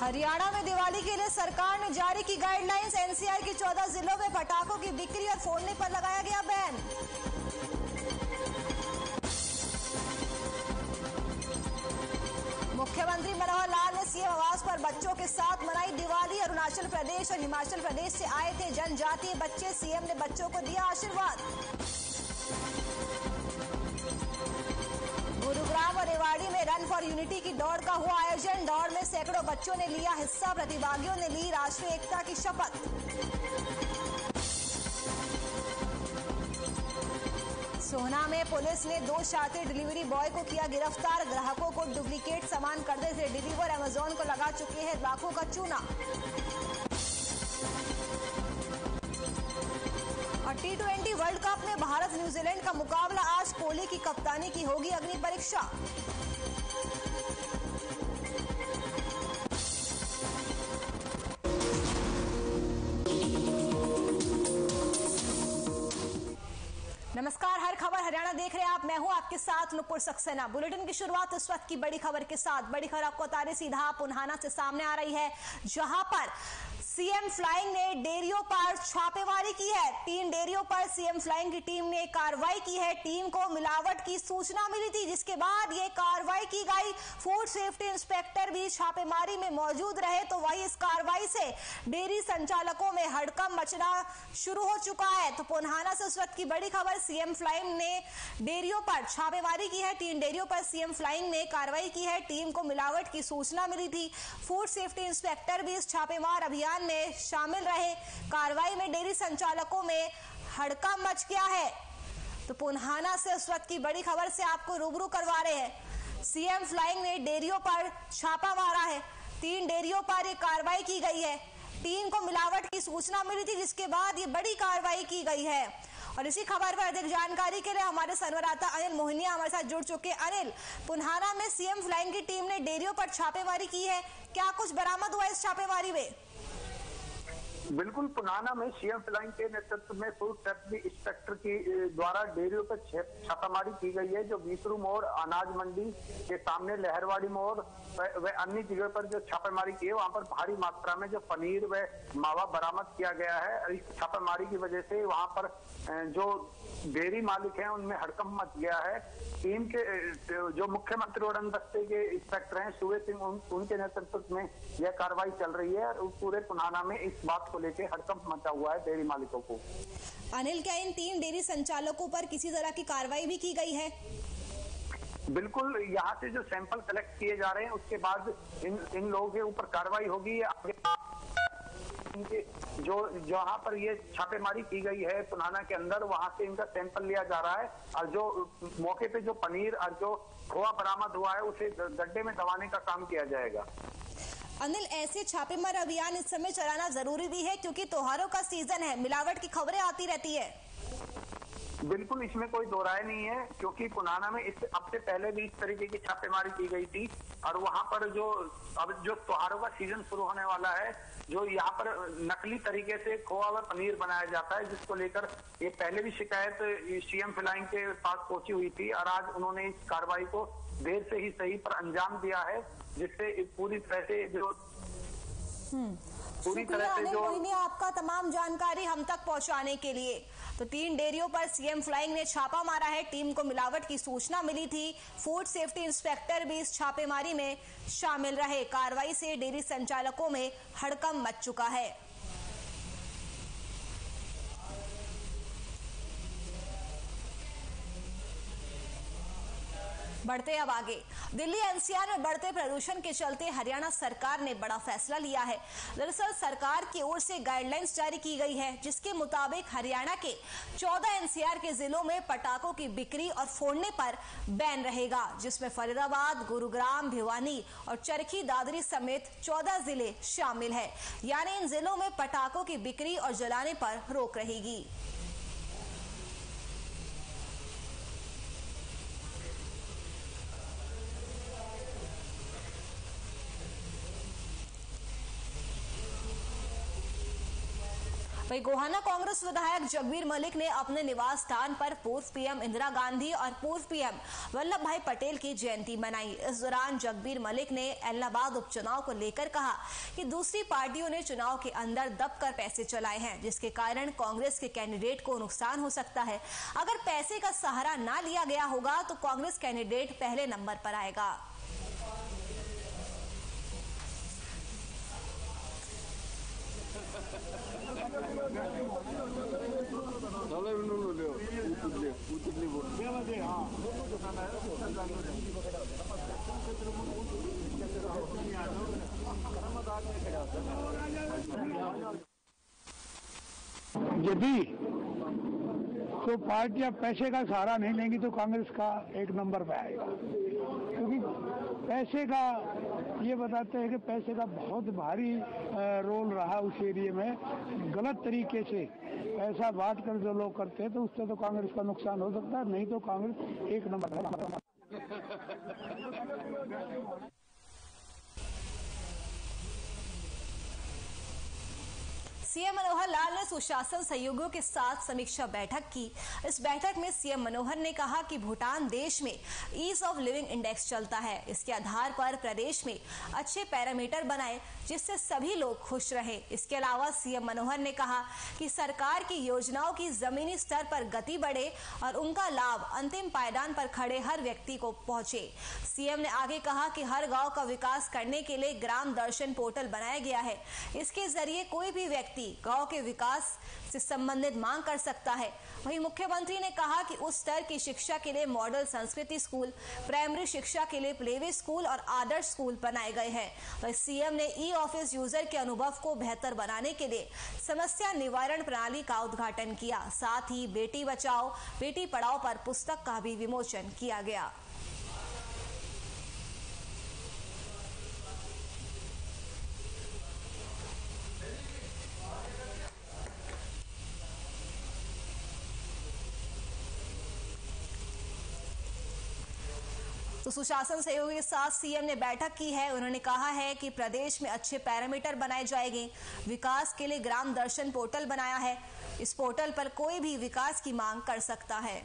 हरियाणा में दिवाली के लिए सरकार ने जारी की गाइडलाइंस। एनसीआर के 14 जिलों में पटाखों की बिक्री और फोड़ने पर लगाया गया बैन। मुख्यमंत्री मनोहर लाल ने सीएम आवास पर बच्चों के साथ मनाई दिवाली। अरुणाचल प्रदेश और हिमाचल प्रदेश से आए थे जनजातीय बच्चे। सीएम ने बच्चों को दिया आशीर्वाद। गुरुग्राम और रेवाड़ी में रन फॉर यूनिटी की दौड़ का हुआ आयोजन। दौड़ में सैकड़ों बच्चों ने लिया हिस्सा। प्रतिभागियों ने ली राष्ट्रीय एकता की शपथ। सोहना में पुलिस ने 2 शातिर डिलीवरी बॉय को किया गिरफ्तार। ग्राहकों को डुप्लीकेट सामान करने से डिलीवर अमेजॉन को लगा चुके हैं लाखों का चूना। और T20 वर्ल्ड कप में भारत न्यूजीलैंड का मुकाबला आज। कोहली की कप्तानी की होगी अग्नि परीक्षा। नमस्कार, हर खबर हरियाणा देख रहे हैं आप। मैं हूं आपके साथ नुपुर सक्सेना। बुलेटिन की शुरुआत इस वक्त की बड़ी खबर के साथ। बड़ी खबर आपको तारे सीधा पुन्हाना से सामने आ रही है, जहां पर सीएम फ्लाइंग ने डेयरियों पर छापेमारी की है। 3 डेयरियों पर सीएम फ्लाइंग की टीम ने कार्रवाई की है। टीम को मिलावट की सूचना मिली थी, जिसके बाद ये कार्रवाई की गई। फूड सेफ्टी इंस्पेक्टर भी छापेमारी में मौजूद रहे। तो वही इस कार्रवाई से डेयरी संचालकों में हड़कंप मचना शुरू हो चुका है। तो पुन्हाना से उस वक्त की बड़ी खबर। सीएम फ्लाइंग ने डेयरियों पर छापेमारी की है। 3 डेयरियों पर सीएम फ्लाइंग ने कार्रवाई की है। टीम को मिलावट की सूचना मिली थी। फूड सेफ्टी इंस्पेक्टर भी इस छापेमार अभियान में शामिल रहे। कार्रवाई में डेयरी संचालकों में हड़कंप मच गया है। तो पुन्हाना से उस वक्त की बड़ी खबर से आपको रूबरू करवा रहे हैं। सीएम फ्लाइंग ने डेयरियों पर छापा मारा है। 3 डेयरियों पर ये कार्रवाई की गई है। टीम को मिलावट की सूचना मिली थी, जिसके बाद ये बड़ी कार्रवाई की गई है। और इसी खबर पर अधिक जानकारी के लिए हमारे संवाददाता अनिल मोहनिया हमारे साथ जुड़ चुके हैं। अनिल, पुन्हाना में सीएम फ्लाइंग की टीम ने डेयरियों पर छापेमारी की है। क्या कुछ बरामद हुआ इस छापेमारी में? बिल्कुल, पुन्हाना में सीएम फ्लाइंग के नेतृत्व में फूड सेफ्टी इंस्पेक्टर की द्वारा डेयरियों पर छापामारी की गई है। जो बीसरू मोड़ अनाज मंडी के सामने लहरवाड़ी मोड़ व अन्य जगह पर जो छापेमारी की है, वहां पर भारी मात्रा में जो पनीर व मावा बरामद किया गया है। इस छापेमारी की वजह से वहां पर जो डेयरी मालिक हैं उनमें हड़कंप मच गया है। टीम के जो मुख्यमंत्री उड़न दस्ते के इंस्पेक्टर हैं सूर्य सिंह, उनके नेतृत्व में यह कार्रवाई चल रही है। और पूरे पुन्हाना में इस बात को लेकर हड़कंप मचा हुआ है डेयरी मालिकों को। अनिल, क्या इन 3 डेयरी संचालकों पर किसी तरह की कार्रवाई भी की गई है? बिल्कुल, यहाँ से जो सैंपल कलेक्ट किए जा रहे हैं उसके बाद इन लोगों के ऊपर कार्रवाई होगी। जो जहाँ पर ये छापेमारी की गई है पुन्हाना के अंदर, वहां से इनका सैंपल लिया जा रहा है। और जो मौके पे जो पनीर और जो खोआ बरामद हुआ है उसे गड्ढे में दबाने का काम किया जाएगा। अनिल, ऐसे छापेमार अभियान इस समय चलाना जरूरी भी है, क्योंकि त्योहारों का सीजन है, मिलावट की खबरें आती रहती है। बिल्कुल, इसमें कोई दो राय नहीं है, क्योंकि पुन्हाना में अब से पहले भी इस तरीके की छापेमारी की गई थी। और वहां पर अब जो त्योहारों का सीजन शुरू होने वाला है, जो यहाँ पर नकली तरीके से खोआ व पनीर बनाया जाता है, जिसको लेकर ये पहले भी शिकायत सीएम फ्लाइंग के पास पहुंची हुई थी। और आज उन्होंने इस कार्रवाई को देर से ही सही पर अंजाम दिया है, जिससे पूरी तरह से आपका तमाम जानकारी हम तक पहुंचाने के लिए। तो 3 डेयरियों पर सीएम फ्लाइंग ने छापा मारा है। टीम को मिलावट की सूचना मिली थी। फूड सेफ्टी इंस्पेक्टर भी इस छापेमारी में शामिल रहे। कार्रवाई से डेयरी संचालकों में हड़कंप मच चुका है। बढ़ते अब आगे। दिल्ली एनसीआर में बढ़ते प्रदूषण के चलते हरियाणा सरकार ने बड़ा फैसला लिया है। दरअसल सरकार की ओर से गाइडलाइंस जारी की गई है, जिसके मुताबिक हरियाणा के 14 एनसीआर के जिलों में पटाखों की बिक्री और फोड़ने पर बैन रहेगा, जिसमें फरीदाबाद, गुरुग्राम, भिवानी और चरखी दादरी समेत 14 जिले शामिल है। यानी इन जिलों में पटाखों की बिक्री और जलाने पर रोक रहेगी। वहीं गोहाना कांग्रेस विधायक जगबीर मलिक ने अपने निवास स्थान पर पूर्व पीएम इंदिरा गांधी और पूर्व पीएम वल्लभ भाई पटेल की जयंती मनाई। इस दौरान जगबीर मलिक ने एलनाबाद उपचुनाव को लेकर कहा कि दूसरी पार्टियों ने चुनाव के अंदर दबकर पैसे चलाए हैं, जिसके कारण कांग्रेस के कैंडिडेट को नुकसान हो सकता है। अगर पैसे का सहारा ना लिया गया होगा तो कांग्रेस कैंडिडेट पहले नंबर पर आएगा। यदि तो पार्टियां पैसे का सहारा नहीं लेंगी तो कांग्रेस का एक नंबर पे आएगा, क्योंकि पैसे का ये बताते हैं कि पैसे का बहुत भारी रोल रहा उस एरिया में। गलत तरीके से पैसा बांट कर जो लोग करते हैं तो उससे तो कांग्रेस का नुकसान हो सकता है, नहीं तो कांग्रेस एक नंबर है। सीएम मनोहर लाल ने सुशासन सहयोगियों के साथ समीक्षा बैठक की। इस बैठक में सीएम मनोहर ने कहा कि भूटान देश में ईज ऑफ लिविंग इंडेक्स चलता है, इसके आधार पर प्रदेश में अच्छे पैरामीटर बनाए जिससे सभी लोग खुश रहे। इसके अलावा सीएम मनोहर ने कहा कि सरकार की योजनाओं की जमीनी स्तर पर गति बढ़े और उनका लाभ अंतिम पायदान पर खड़े हर व्यक्ति को पहुंचे। सीएम ने आगे कहा कि हर गांव का विकास करने के लिए ग्राम दर्शन पोर्टल बनाया गया है। इसके जरिए कोई भी व्यक्ति गांव के विकास से संबंधित मांग कर सकता है। वहीं मुख्यमंत्री ने कहा कि उस स्तर की शिक्षा के लिए मॉडल संस्कृति स्कूल, प्राइमरी शिक्षा के लिए प्लेवे स्कूल और आदर्श स्कूल बनाए गए हैं। वहीं सीएम ने ई ऑफिस यूजर के अनुभव को बेहतर बनाने के लिए समस्या निवारण प्रणाली का उद्घाटन किया। साथ ही बेटी बचाओ बेटी पढ़ाओ पर पुस्तक का भी विमोचन किया गया। तो सुशासन सहयोगी के साथ सीएम ने बैठक की है। उन्होंने कहा है कि प्रदेश में अच्छे पैरामीटर बनाए जाएंगे। विकास के लिए ग्राम दर्शन पोर्टल बनाया है। इस पोर्टल पर कोई भी विकास की मांग कर सकता है।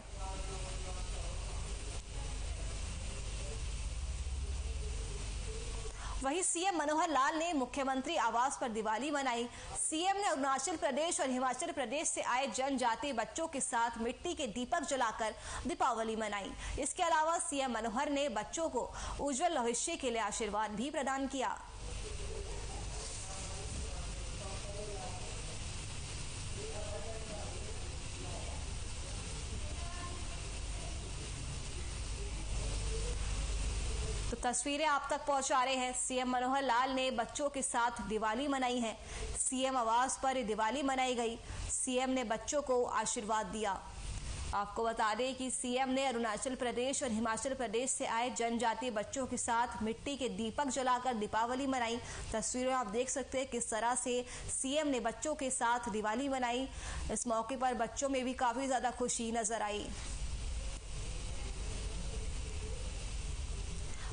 वहीं सीएम मनोहर लाल ने मुख्यमंत्री आवास पर दिवाली मनाई। सीएम ने अरुणाचल प्रदेश और हिमाचल प्रदेश से आए जनजातीय बच्चों के साथ मिट्टी के दीपक जलाकर दीपावली मनाई। इसके अलावा सीएम मनोहर ने बच्चों को उज्जवल भविष्य के लिए आशीर्वाद भी प्रदान किया। तो तस्वीरें आप तक पहुंचा रहे हैं। सीएम मनोहर लाल ने बच्चों के साथ दिवाली मनाई है। सीएम आवास पर दिवाली मनाई गई। सीएम ने बच्चों को आशीर्वाद दिया। आपको बता दें कि सीएम ने अरुणाचल प्रदेश और हिमाचल प्रदेश से आए जनजातीय बच्चों के साथ मिट्टी के दीपक जलाकर दीपावली मनाई। तस्वीरें आप देख सकते हैं किस तरह से सीएम ने बच्चों के साथ दिवाली मनाई। इस मौके पर बच्चों में भी काफी ज्यादा खुशी नजर आई।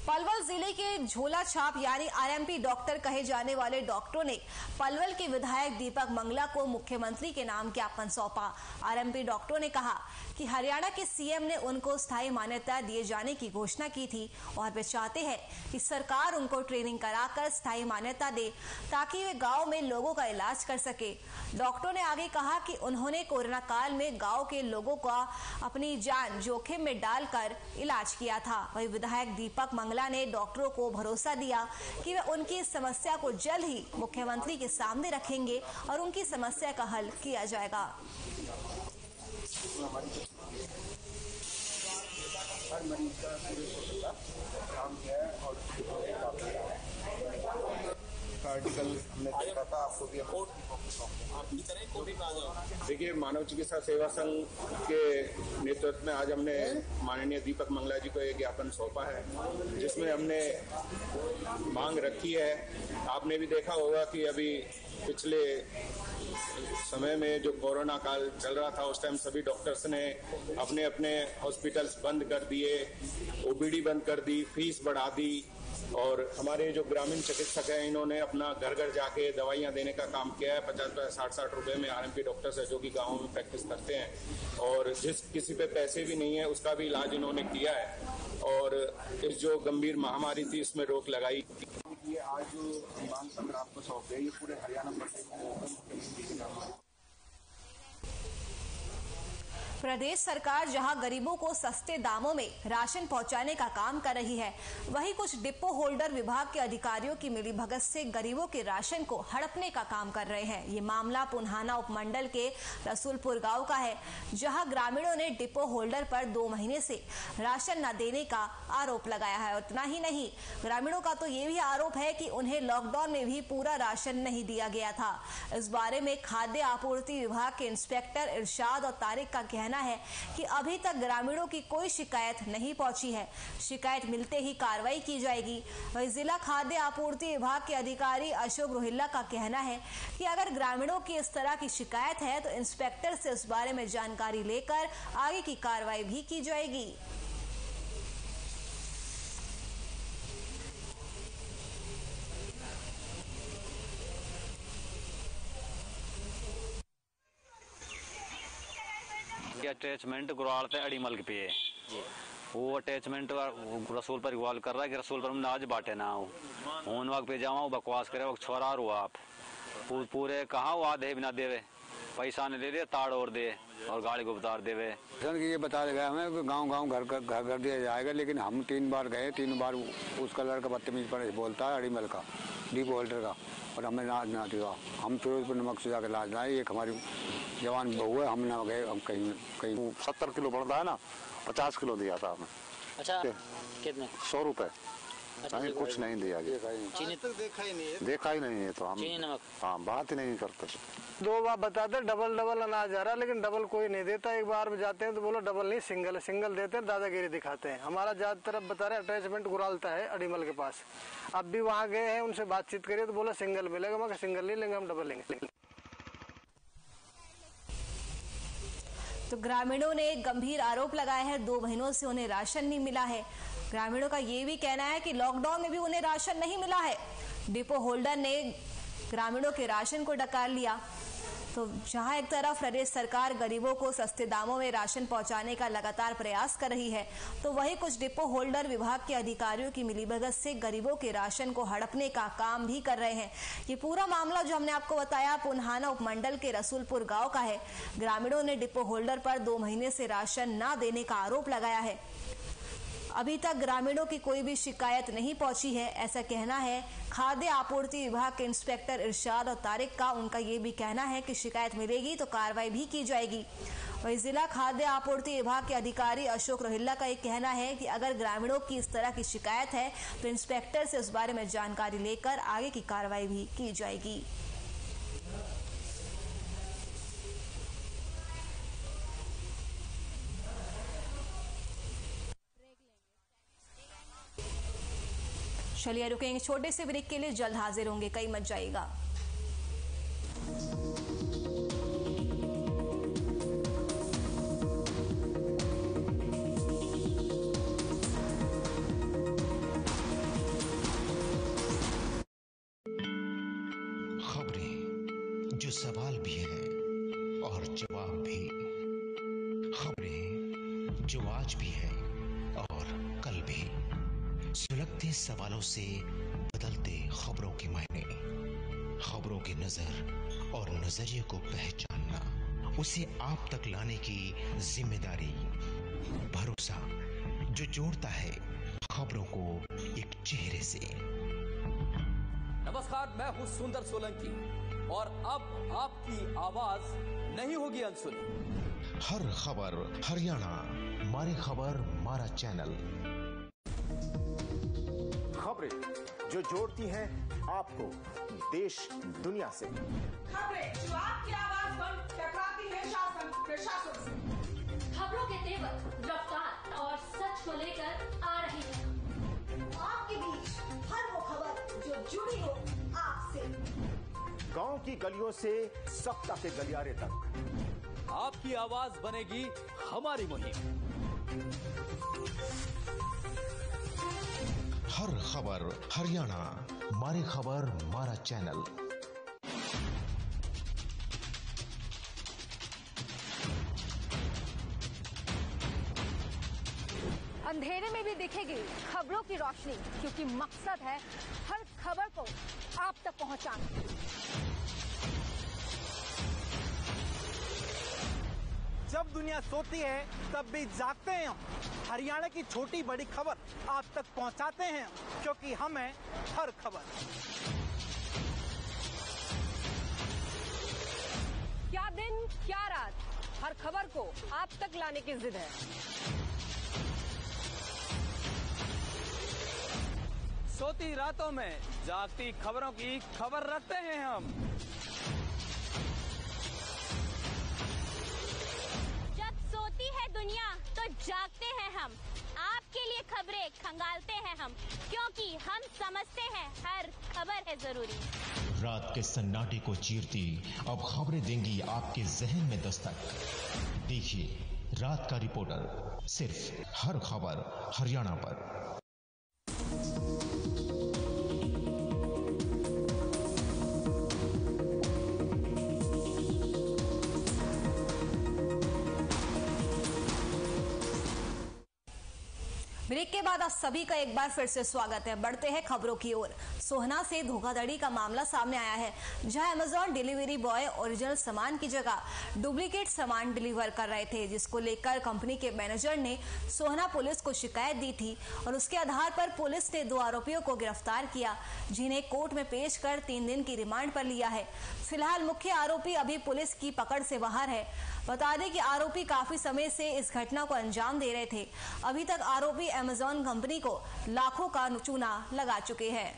पलवल जिले के झोला छाप यानी आरएमपी डॉक्टर कहे जाने वाले डॉक्टरों ने पलवल के विधायक दीपक मंगला को मुख्यमंत्री के नाम ज्ञापन सौंपा। आरएमपी डॉक्टरों ने कहा कि हरियाणा के सीएम ने उनको स्थायी मान्यता दिए जाने की घोषणा की थी और वे चाहते हैं कि सरकार उनको ट्रेनिंग कराकर स्थायी मान्यता दे ताकि वे गांव में लोगों का इलाज कर सके। डॉक्टरों ने आगे कहा कि उन्होंने कोरोना काल में गांव के लोगों का अपनी जान जोखिम में डालकर इलाज किया था। वही विधायक दीपक मंगला ने डॉक्टरों को भरोसा दिया कि वे उनकी समस्या को जल्द ही मुख्यमंत्री के सामने रखेंगे और उनकी समस्या का हल किया जाएगा। हर मरीज का काम किया है और आर्टिकल हमने देखा था, आपको भी देखिए। मानव चिकित्सा सेवा संघ के नेतृत्व में आज हमने माननीय दीपक मंगला जी को एक ज्ञापन सौंपा है, जिसमें हमने मांग रखी है। आपने भी देखा होगा कि अभी पिछले समय में जो कोरोना काल चल रहा था उस टाइम सभी डॉक्टर्स ने अपने अपने हॉस्पिटल्स बंद कर दिए, ओपीडी बंद कर दी, फीस बढ़ा दी और हमारे जो ग्रामीण चिकित्सक हैं इन्होंने अपना घर घर जाके दवाइयाँ देने का काम किया है। 50-60 रुपए में आरएमपी डॉक्टर्स है जो कि गाँव में प्रैक्टिस करते हैं और जिस किसी पे पैसे भी नहीं है उसका भी इलाज इन्होंने किया है और इस जो गंभीर महामारी थी इसमें रोक लगाई। ये आज जो मांग पत्र आपको सौंप गया ये पूरे हरियाणा प्रदेश सरकार जहां गरीबों को सस्ते दामों में राशन पहुंचाने का काम कर रही है, वहीं कुछ डिपो होल्डर विभाग के अधिकारियों की मिलीभगत से गरीबों के राशन को हड़पने का काम कर रहे हैं। ये मामला पुन्हाना उपमंडल के रसूलपुर गांव का है, जहां ग्रामीणों ने डिपो होल्डर पर 2 महीने से राशन न देने का आरोप लगाया है। उतना ही नहीं, ग्रामीणों का तो ये भी आरोप है कि उन्हें लॉकडाउन में भी पूरा राशन नहीं दिया गया था। इस बारे में खाद्य आपूर्ति विभाग के इंस्पेक्टर इरशाद और तारिक का कहना है कि अभी तक ग्रामीणों की कोई शिकायत नहीं पहुंची है। शिकायत मिलते ही कार्रवाई की जाएगी। वहीं जिला खाद्य आपूर्ति विभाग के अधिकारी अशोक रोहिल्ला का कहना है कि अगर ग्रामीणों की इस तरह की शिकायत है तो इंस्पेक्टर से इस बारे में जानकारी लेकर आगे की कार्रवाई भी की जाएगी। अटैचमेंट गुराल पे अड़ीमल के पे वो अटैचमेंट रसूल पर इवाल कर रहा है कि रसूल पर आज बांटे ना हो होन वक्त पे जावा बकवास करे वक्त छोरा रो आप पूरे कहाँ वो आधे बिना देवे पैसा ने ले दे ताड़ और दे और गाड़ी को उतार देवे। ये बता गया हमें कि गांव घर घर दिया जाएगा, लेकिन हम 3 बार गए, 3 बार उसका लड़का बदतमीज पर बोलता है अड़ीमल का डिपो होल्डर का और हमें ना दिया। हम फिरोजपुर नमक से जाकर लाद लाए। एक हमारी जवान बहू है, हम ना गए, हम कहीं 70 किलो पड़ता है ना, 50 किलो दिया था हमें। अच्छा कितने? 100 रुपए। नहीं कुछ नहीं दिया गया। चीनी तो देखा ही नहीं है तो हम चीनी नमक हाँ बात ही नहीं करते। 2 बार बताते डबल अनाज आ रहा है, लेकिन डबल कोई नहीं देता। एक बार जाते हैं तो बोलो डबल नहीं सिंगल देते हैं, दादागिरी दिखाते हैं। हमारा ज्यादातर बता रहे अटैचमेंट गुरालता है अड़ीमल के पास। अब भी वहाँ गए हैं, उनसे बातचीत करिए तो बोला सिंगल मिलेगा। मगर सिंगल नहीं लेंगे, हम डबल लेंगे। तो ग्रामीणों ने एक गंभीर आरोप लगाया है, 2 महीनों से उन्हें राशन नहीं मिला है। ग्रामीणों का ये भी कहना है कि लॉकडाउन में भी उन्हें राशन नहीं मिला है। डिपो होल्डर ने ग्रामीणों के राशन को डकार लिया। तो जहां एक तरफ प्रदेश सरकार गरीबों को सस्ते दामों में राशन पहुंचाने का लगातार प्रयास कर रही है, तो वहीं कुछ डिपो होल्डर विभाग के अधिकारियों की मिलीभगत से गरीबों के राशन को हड़पने का काम भी कर रहे हैं। ये पूरा मामला जो हमने आपको बताया पुन्हाना उपमंडल के रसूलपुर गांव का है। ग्रामीणों ने डिपो होल्डर पर 2 महीने से राशन न देने का आरोप लगाया है। अभी तक ग्रामीणों की कोई भी शिकायत नहीं पहुंची है, ऐसा कहना है खाद्य आपूर्ति विभाग के इंस्पेक्टर इरशाद और तारिक का। उनका ये भी कहना है कि शिकायत मिलेगी तो कार्रवाई भी की जाएगी। वहीं जिला खाद्य आपूर्ति विभाग के अधिकारी अशोक रोहिल्ला का एक कहना है कि अगर ग्रामीणों की इस तरह की शिकायत है तो इंस्पेक्टर से इस बारे में जानकारी लेकर आगे की कार्रवाई भी की जाएगी। चलिए रुकेंगे छोटे से ब्रेक के लिए, जल्द हाजिर होंगे, कहीं मत जाइएगा। खबरें जो सवाल भी है और जवाब भी, खबरें जो आज भी है और कल भी। सुलगते सवालों से बदलते खबरों के मायने, खबरों की नजर और नजरिए को पहचानना, उसे आप तक लाने की जिम्मेदारी, भरोसा जो जोड़ता है खबरों को एक चेहरे से। नमस्कार, मैं हूं सुंदर सोलंकी और अब आपकी आवाज नहीं होगी अनसुनी। हर खबर हरियाणा, मारी खबर मारा चैनल। खबरें जो जोड़ती हैं आपको देश दुनिया से, खबरें जो आपकी आवाज पर टकराती है शासन प्रशासन से, खबरों के तेवर, रफ्तार और सच को लेकर आ रही है आपके बीच हर वो खबर जो जुड़ी हो आपसे। गांव की गलियों से सप्ताह के गलियारे तक आपकी आवाज बनेगी हमारी मुहिम। हर खबर हरियाणा, मारी खबर मारा चैनल। अंधेरे में भी दिखेगी खबरों की रोशनी, क्योंकि मकसद है हर खबर को आप तक पहुंचाना। जब दुनिया सोती है तब भी जागते हैं हम। हरियाणा की छोटी बड़ी खबर आप तक पहुंचाते हैं, क्योंकि हम हैं हर खबर। क्या दिन क्या रात, हर खबर को आप तक लाने की जिद है। सोती रातों में जागती खबरों की खबर रखते हैं हम। जब सोती है दुनिया तो जागते हैं हम। आपके लिए खबरें खंगालते हैं हम, क्योंकि हम समझते हैं हर खबर है जरूरी। रात के सन्नाटे को चीरती अब खबरें देंगी आपके जहन में दस्तक। देखिए रात का रिपोर्टर, सिर्फ हर खबर हरियाणा पर। ब्रेक के बाद आप सभी का एक बार फिर से स्वागत है। बढ़ते हैं खबरों की ओर। सोहना से धोखाधड़ी का मामला सामने आया है, जहां अमेजॉन डिलीवरी बॉय ओरिजिनल सामान की जगह डुप्लीकेट सामान डिलीवर कर रहे थे, जिसको लेकर कंपनी के मैनेजर ने सोहना पुलिस को शिकायत दी थी और उसके आधार पर पुलिस ने 2 आरोपियों को गिरफ्तार किया, जिन्हें कोर्ट में पेश कर 3 दिन की रिमांड पर लिया है। फिलहाल मुख्य आरोपी अभी पुलिस की पकड़ से बाहर है। बता दें कि आरोपी काफी समय से इस घटना को अंजाम दे रहे थे। अभी तक आरोपी अमेजॉन कंपनी को लाखों का चूना लगा चुके हैं।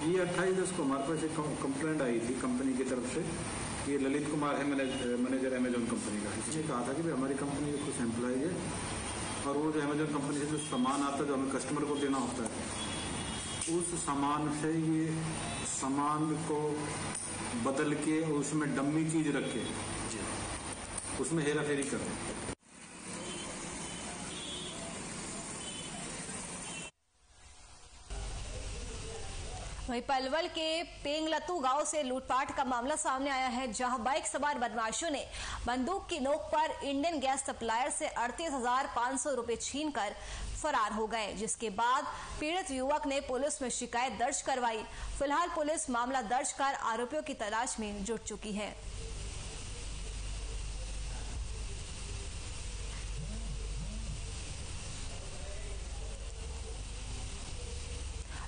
ये 28 को हमारे पास एक कंप्लेंट आई थी कंपनी की तरफ से। ये ललित कुमार है, मैनेजर अमेजॉन कंपनी का। इसने कहा था कि भाई हमारी कंपनी के कुछ एम्प्लॉइज है और वो जो अमेजॉन कंपनी से जो सामान आता है जो हमें कस्टमर को देना होता है, उस सामान से ये सामान को बदल के उसमें डम्मी चीज रख के उसमें हेरा फेरी कर रहे हैं। वहीं पलवल के पेंगलतू गांव से लूटपाट का मामला सामने आया है, जहां बाइक सवार बदमाशों ने बंदूक की नोक पर इंडियन गैस सप्लायर से 38,500 रुपए छीनकर फरार हो गए, जिसके बाद पीड़ित युवक ने पुलिस में शिकायत दर्ज करवाई। फिलहाल पुलिस मामला दर्ज कर आरोपियों की तलाश में जुट चुकी है।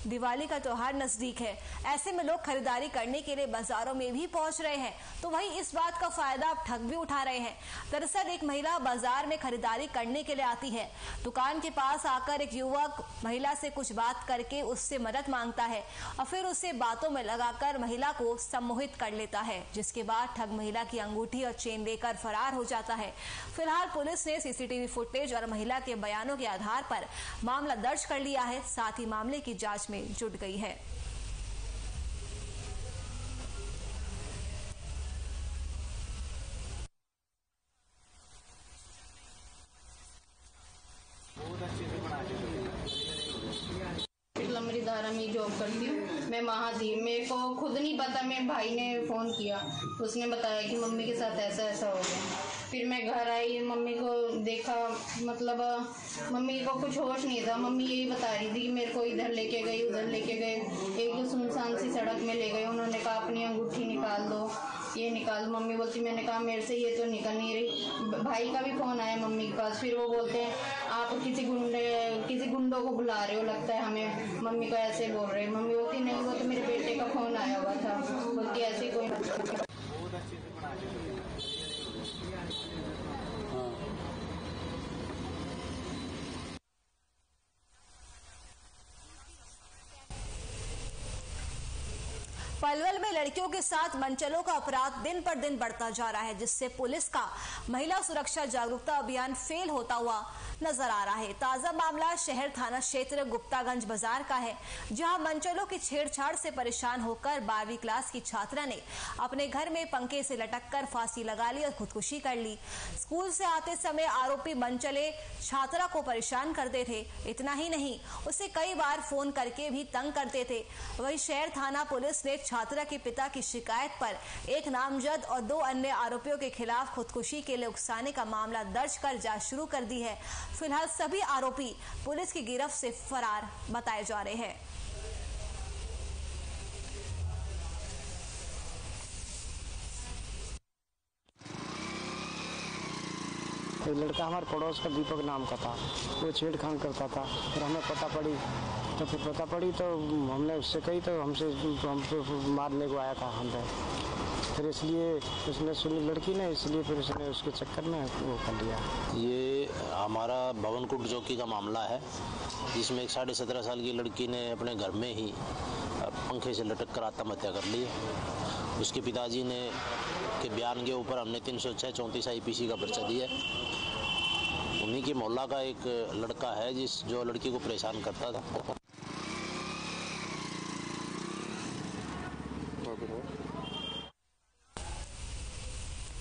दिवाली का त्योहार नजदीक है, ऐसे में लोग खरीदारी करने के लिए बाजारों में भी पहुंच रहे हैं, तो वहीं इस बात का फायदा अब ठग भी उठा रहे हैं। दरअसल एक महिला बाजार में खरीदारी करने के लिए आती है। दुकान के पास आकर एक युवक महिला से कुछ बात करके उससे मदद मांगता है और फिर उसे बातों में लगाकर महिला को सम्मोहित कर लेता है, जिसके बाद ठग महिला की अंगूठी और चेन लेकर फरार हो जाता है। फिलहाल पुलिस ने सीसीटीवी फुटेज और महिला के बयानों के आधार पर मामला दर्ज कर लिया है, साथ ही मामले की जांच में जुट गई है। लंबरी धारा में जॉब करती हूँ मैं, वहाँ थी। मेरे को खुद नहीं पता, मेरे भाई ने फोन किया, उसने बताया कि मम्मी के साथ ऐसा ऐसा हो गया। फिर मैं घर आई, मम्मी को देखा, मतलब मम्मी को कुछ होश नहीं था। मम्मी यही बता रही थी कि मेरे को इधर लेके गई उधर लेके गए, एक तो सुनसान सी सड़क में ले गए। उन्होंने कहा अपनी अंगूठी निकाल दो, ये निकाल। मम्मी बोलती, मैंने कहा मेरे से ये तो निकल नहीं रही। भाई का भी फोन आया मम्मी के पास, फिर वो बोलते हैं आप किसी गुंडों को बुला रहे हो, लगता है हमें। मम्मी को ऐसे बोल रहे। मम्मी बोलती नहीं, वो तो मेरे बेटे का फोन आया हुआ था। बोलती ऐसे कोई पलवल में लड़कियों के साथ मनचलों का अपराध दिन पर दिन बढ़ता जा रहा है, जिससे पुलिस का महिला सुरक्षा जागरूकता अभियान फेल होता हुआ नजर आ रहा है। ताजा मामला शहर थाना क्षेत्र गुप्तागंज बाजार का है, जहां मनचलों की छेड़छाड़ से परेशान होकर 12वीं क्लास की छात्रा ने अपने घर में पंखे से लटककर फांसी लगा ली और खुदकुशी कर ली। स्कूल से आते समय आरोपी मनचले छात्रा को परेशान करते थे। इतना ही नहीं, उसे कई बार फोन करके भी तंग करते थे। वहीं शहर थाना पुलिस ने छात्रा के पिता की शिकायत पर एक नामजद और 2 अन्य आरोपियों के खिलाफ खुदकुशी के लिए उकसाने का मामला दर्ज कर जांच शुरू कर दी है। फिलहाल सभी आरोपी पुलिस की गिरफ्त से फरार बताए जा रहे हैं। लड़का हमारे पड़ोस का दीपक नाम का था, वो छेड़खानी करता था। फिर हमें पता पड़ी तो हमने उससे कही तो हमसे मारने को आया था हम पे। फिर इसलिए उसने सुनी लड़की ने, इसलिए फिर उसने उसके चक्कर में वो कर लिया। ये हमारा भवनकुट चौकी का मामला है, जिसमें एक 17.5 साल की लड़की ने अपने घर में ही पंखे से लटक कर आत्महत्या कर ली। उसके पिताजी ने के बयान के ऊपर हमने 306/34 IPC का पर्चा दिया। उन्हीं के मोहल्ला का एक लड़का है जो लड़की को परेशान करता था।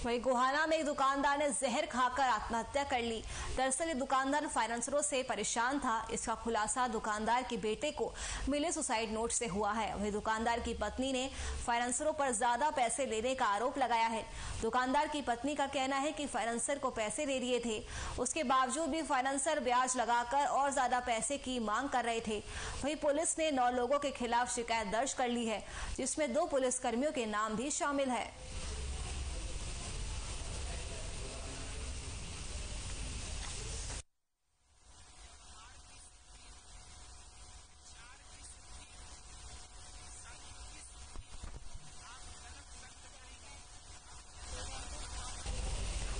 वहीं गोहाना में एक दुकानदार ने जहर खाकर आत्महत्या कर ली। दरअसल ये दुकानदार फाइनेंसरों से परेशान था। इसका खुलासा दुकानदार के बेटे को मिले सुसाइड नोट से हुआ है। वहीं दुकानदार की पत्नी ने फाइनेंसरों पर ज्यादा पैसे लेने का आरोप लगाया है। दुकानदार की पत्नी का कहना है कि फाइनेंसर को पैसे दे दिए थे, उसके बावजूद भी फाइनेंसर ब्याज लगाकर और ज्यादा पैसे की मांग कर रहे थे। वहीं पुलिस ने 9 लोगों के खिलाफ शिकायत दर्ज कर ली है, जिसमें 2 पुलिसकर्मियों के नाम भी शामिल है।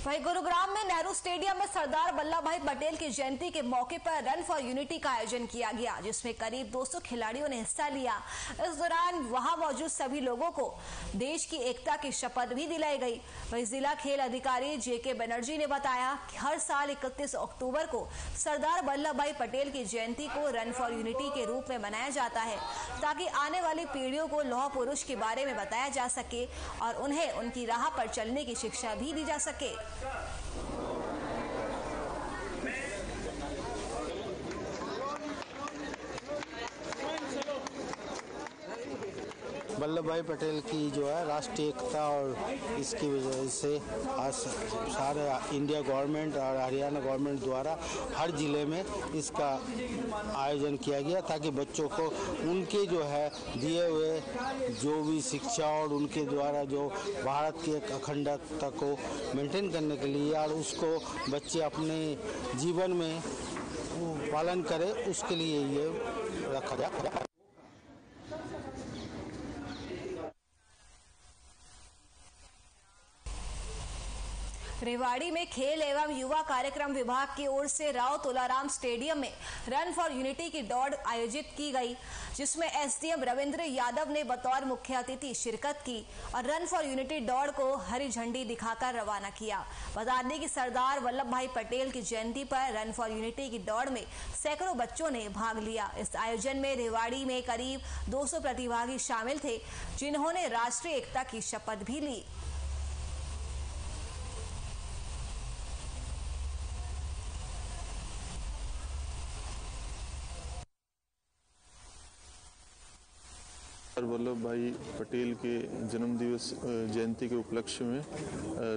वहीं गुरुग्राम में नेहरू स्टेडियम में सरदार वल्लभ भाई पटेल की जयंती के मौके पर रन फॉर यूनिटी का आयोजन किया गया, जिसमें करीब 200 खिलाड़ियों ने हिस्सा लिया। इस दौरान वहां मौजूद सभी लोगों को देश की एकता की शपथ भी दिलाई गई। वहीं जिला खेल अधिकारी JK बनर्जी ने बताया कि हर साल 31 अक्टूबर को सरदार वल्लभ भाई पटेल की जयंती को रन फॉर यूनिटी के रूप में मनाया जाता है, ताकि आने वाली पीढ़ियों को लौह पुरुष के बारे में बताया जा सके और उन्हें उनकी राह पर चलने की शिक्षा भी दी जा सके। वल्लभ भाई पटेल की जो है राष्ट्रीय एकता और इसकी वजह से आज सारे इंडिया गवर्नमेंट और हरियाणा गवर्नमेंट द्वारा हर जिले में इसका आयोजन किया गया, ताकि बच्चों को उनके जो है दिए हुए जो भी शिक्षा और उनके द्वारा जो भारत की अखंडता को मेंटेन करने के लिए और उसको बच्चे अपने जीवन में पालन करें, उसके लिए ये रखा गया। रेवाड़ी में खेल एवं युवा कार्यक्रम विभाग की ओर से राव तुलाराम स्टेडियम में रन फॉर यूनिटी की दौड़ आयोजित की गई, जिसमें SDM रविंद्र यादव ने बतौर मुख्य अतिथि शिरकत की और रन फॉर यूनिटी दौड़ को हरी झंडी दिखाकर रवाना किया। बता दें कि सरदार वल्लभ भाई पटेल की जयंती पर रन फॉर यूनिटी की दौड़ में सैकड़ों बच्चों ने भाग लिया। इस आयोजन में रेवाड़ी में करीब 200 प्रतिभागी शामिल थे, जिन्होंने राष्ट्रीय एकता की शपथ भी ली। वल्लभ भाई पटेल के जन्म दिवस जयंती के उपलक्ष्य में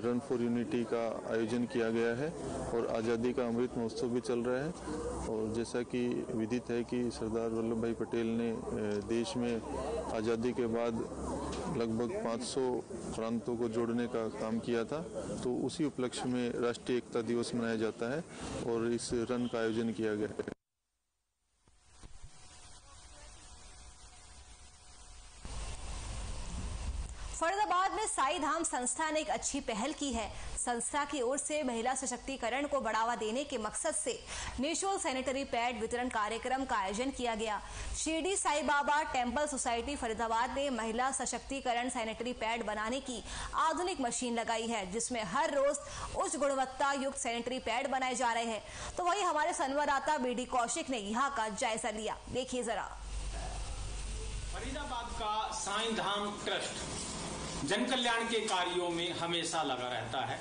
रन फॉर यूनिटी का आयोजन किया गया है और आज़ादी का अमृत महोत्सव भी चल रहा है। और जैसा कि विदित है कि सरदार वल्लभ भाई पटेल ने देश में आज़ादी के बाद लगभग 500 प्रांतों को जोड़ने का काम किया था, तो उसी उपलक्ष्य में राष्ट्रीय एकता दिवस मनाया जाता है और इस रन का आयोजन किया गया है। फरीदाबाद में साई धाम संस्था ने एक अच्छी पहल की है। संस्था की ओर से महिला सशक्तिकरण को बढ़ावा देने के मकसद से निःशुल्क सैनिटरी पैड वितरण कार्यक्रम का आयोजन किया गया। शिरडी साई बाबा टेम्पल सोसाइटी फरीदाबाद ने महिला सशक्तिकरण सैनिटरी पैड बनाने की आधुनिक मशीन लगाई है, जिसमें हर रोज उच्च गुणवत्ता युक्त सैनिटरी पैड बनाए जा रहे हैं। तो वही हमारे संवाददाता बीडी कौशिक ने यहाँ का जायजा लिया, देखिए जरा। फरीदाबाद का साईं धाम ट्रस्ट जन कल्याण के कार्यों में हमेशा लगा रहता है।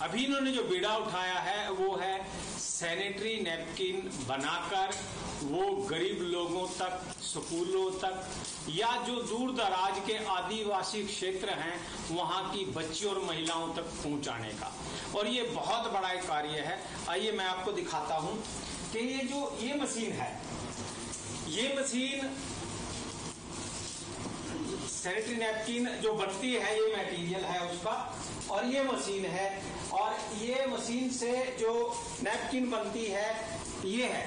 अभी इन्होंने जो बीड़ा उठाया है वो है सैनिटरी नैपकिन बनाकर वो गरीब लोगों तक, स्कूलों तक या जो दूर दराज के आदिवासी क्षेत्र हैं वहां की बच्चियों और महिलाओं तक पहुंचाने का, और ये बहुत बड़ा एक कार्य है। आइए मैं आपको दिखाता हूं कि ये मशीन है, ये मशीन सैनिटरी नैपकिन जो बनती है ये मटेरियल है उसका, और ये मशीन है, और ये मशीन से जो नैपकिन बनती है ये है,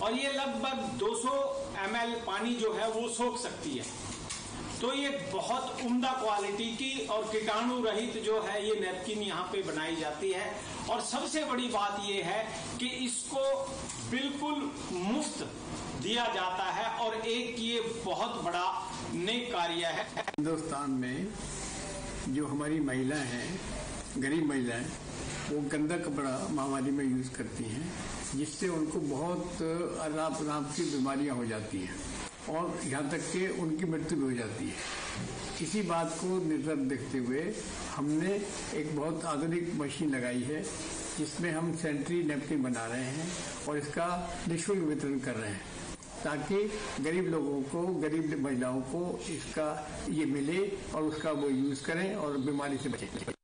और ये लगभग 200 ml पानी जो है वो सोख सकती है। तो ये बहुत उम्दा क्वालिटी की और कीटाणु रहित जो है ये नैपकिन यहाँ पे बनाई जाती है। और सबसे बड़ी बात ये है कि इसको बिल्कुल मुफ्त दिया जाता है, और एक ये बहुत बड़ा नेक कार्य है। हिंदुस्तान में जो हमारी महिलाएं हैं, गरीब महिलाएं, वो गंदा कपड़ा महामारी में यूज करती हैं, जिससे उनको बहुत अनाप की बीमारियां हो जाती हैं और यहाँ तक कि उनकी मृत्यु भी हो जाती है। इसी बात को नजर देखते हुए हमने एक बहुत आधुनिक मशीन लगाई है, जिसमें हम सैनिटरी नैपकिन बना रहे हैं और इसका निःशुल्क वितरण कर रहे हैं, ताकि गरीब लोगों को, गरीब महिलाओं को इसका ये मिले और उसका वो यूज करें और बीमारी से बचें।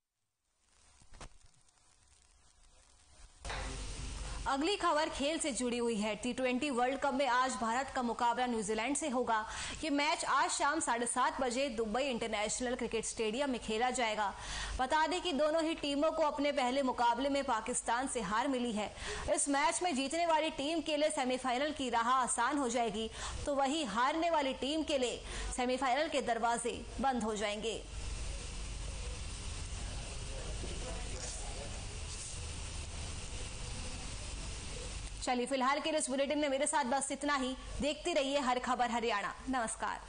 अगली खबर खेल से जुड़ी हुई है। T20 वर्ल्ड कप में आज भारत का मुकाबला न्यूजीलैंड से होगा। ये मैच आज शाम 7:30 बजे दुबई इंटरनेशनल क्रिकेट स्टेडियम में खेला जाएगा। बता दें कि दोनों ही टीमों को अपने पहले मुकाबले में पाकिस्तान से हार मिली है। इस मैच में जीतने वाली टीम के लिए सेमीफाइनल की राह आसान हो जाएगी, तो वहीं हारने वाली टीम के लिए सेमीफाइनल के दरवाजे बंद हो जाएंगे। चलिए फिलहाल के लिए इस बुलेटिन में मेरे साथ बस इतना ही। देखते रहिए हर खबर हरियाणा। नमस्कार।